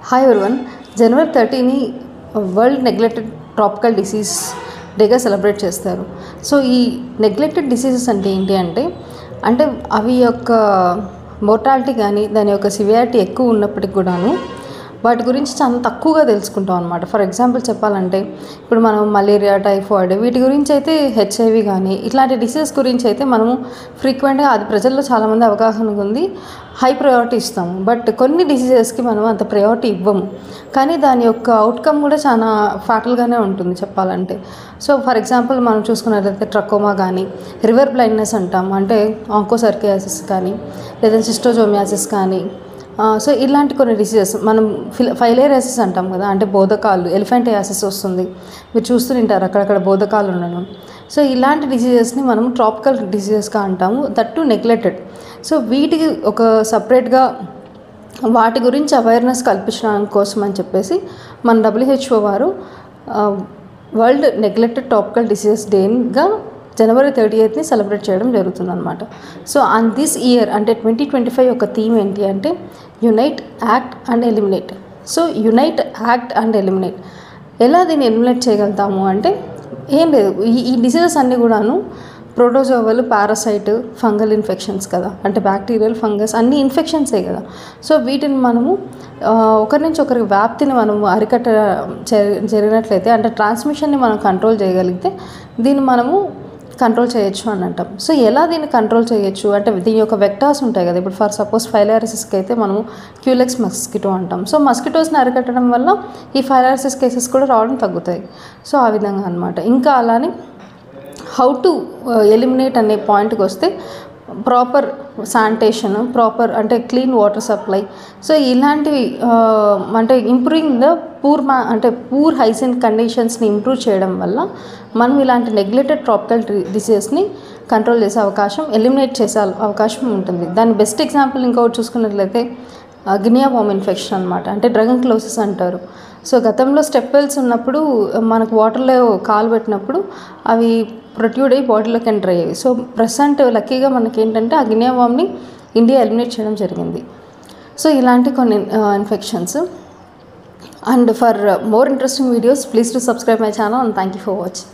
Hi everyone. జనవరి 30ని world neglected tropical disease డేగా సెలబ్రేట్ చేస్తారు. సో ఈ నెగ్లెక్టెడ్ డిసీజెస్ అంటే ఏంటి అంటే అవి యొక్క మోర్టాలిటీ కానీ దాని యొక్క సివియారిటీ ఎక్కువ ఉన్నప్పటికి కూడాను వాటి గురించి చాలా తక్కువగా తెలుసుకుంటాం అనమాట. ఫర్ ఎగ్జాంపుల్ చెప్పాలంటే ఇప్పుడు మనం మలేరియా, టైఫాయిడ్ వీటి గురించి అయితే, హెచ్ఐవి కానీ ఇట్లాంటి డిసీజెస్ గురించి అయితే మనము ఫ్రీక్వెంట్గా అది ప్రజల్లో చాలామంది అవగాహన ఉంది, హై ప్రయారిటీ ఇస్తాము. బట్ కొన్ని డిసీజెస్కి మనం అంత ప్రయారిటీ ఇవ్వము, కానీ దాని యొక్క అవుట్కమ్ కూడా చాలా ఫ్యాటల్గానే ఉంటుంది చెప్పాలంటే. సో ఫర్ ఎగ్జాంపుల్ మనం చూసుకున్నట్లయితే ట్రకోమా కానీ, రివర్ బ్లైండ్నెస్ అంటాం, అంటే ఆంకోసర్కియాసిస్ కానీ, లేదా సిస్టోజోమియాసిస్ కానీ. సో ఇలాంటి కొన్ని డిసీజెస్ మనం ఫైలేరియాసిస్ అంటాం కదా, అంటే బోధకాలు, ఎలిఫెంటియాసిస్ వస్తుంది, మీరు చూస్తుంటారు అక్కడక్కడ బోధకాలు ఉండడం. సో ఇలాంటి డిసీజెస్ని మనం ట్రాపికల్ డిసీజెస్గా అంటాము, దట్ టు నెగ్లెక్టెడ్. సో వీటికి ఒక సపరేట్గా వాటి గురించి అవేర్నెస్ కల్పించడం కోసం అని చెప్పేసి మన WHO వారు వరల్డ్ నెగ్లెక్టెడ్ ట్రాపికల్ డిసీజెస్ డేగా జనవరి 30ని సెలబ్రేట్ చేయడం జరుగుతుందన్నమాట. సో ఆన్ దిస్ ఇయర్ అంటే 2025 యొక్క థీమ్ ఏంటి అంటే unite, act and eliminate. So unite, act and eliminate. ఎలా దీన్ని ఎలిమినేట్ చేయగలుగుతాము అంటే ఏం లేదు, ఈ డిసీజెస్ అన్నీ కూడాను ప్రోటోజోవల్, పారాసైట్, ఫంగల్ ఇన్ఫెక్షన్స్ కదా, అంటే బ్యాక్టీరియల్, ఫంగస్ అన్ని ఇన్ఫెక్షన్సే కదా. సో వీటిని మనము ఒకరి నుంచి ఒకరికి వ్యాప్తిని మనము అరికట్ట జరిగినట్లయితే, అంటే ట్రాన్స్మిషన్ని మనం కంట్రోల్ చేయగలిగితే దీన్ని మనము కంట్రోల్ చేయొచ్చు అని అంటాం. సో ఎలా దీన్ని కంట్రోల్ చేయొచ్చు అంటే దీని యొక్క వెక్టార్స్ ఉంటాయి కదా. ఇప్పుడు ఫర్ సపోజ్ ఫైలేరియాసిస్కి అయితే మనము క్యూలెక్స్ మస్కిటో అంటాం. సో మస్కిటోస్ని అరికట్టడం వల్ల ఈ ఫైలేరియాసిస్ కేసెస్ కూడా రావడం తగ్గుతాయి. సో ఆ విధంగా అనమాట. ఇంకా అలానే హౌ టు ఎలిమినేట్ అనే పాయింట్కి వస్తే ప్రాపర్ శానిటేషన్, ప్రాపర్ అంటే క్లీన్ వాటర్ సప్లై. సో ఇలాంటివి అంటే ఇంప్రూవింగ్ ద పూర్ హైజీన్ కండిషన్స్ని ఇంప్రూవ్ చేయడం వల్ల మనం ఇలాంటి నెగ్లెక్టెడ్ ట్రాపికల్ డిసీజెస్ని కంట్రోల్ చేసే అవకాశం, ఎలిమినేట్ చేసే అవకాశం ఉంటుంది. దాని బెస్ట్ ఎగ్జాంపుల్ ఇంకొకటి చూసుకున్నట్లయితే గినియా వామ్ ఇన్ఫెక్షన్ అనమాట, అంటే డ్రగన్క్లోసిస్ అంటారు. సో గతంలో స్టెప్ వెల్స్ ఉన్నప్పుడు మనకు వాటర్లో కాలు పెట్టినప్పుడు అవి ప్రొట్యూడ్ అయ్యి బాడీలోకి ఎంటర్ అయ్యేవి. సో ప్రెసెంట్ లక్కీగా మనకి ఏంటంటే ఆ గినియా వామ్ని ఇండియా ఎలిమినేట్ చేయడం జరిగింది. సో ఇలాంటి కొన్ని infections. And for more interesting videos please to subscribe my channel and thank you for watching.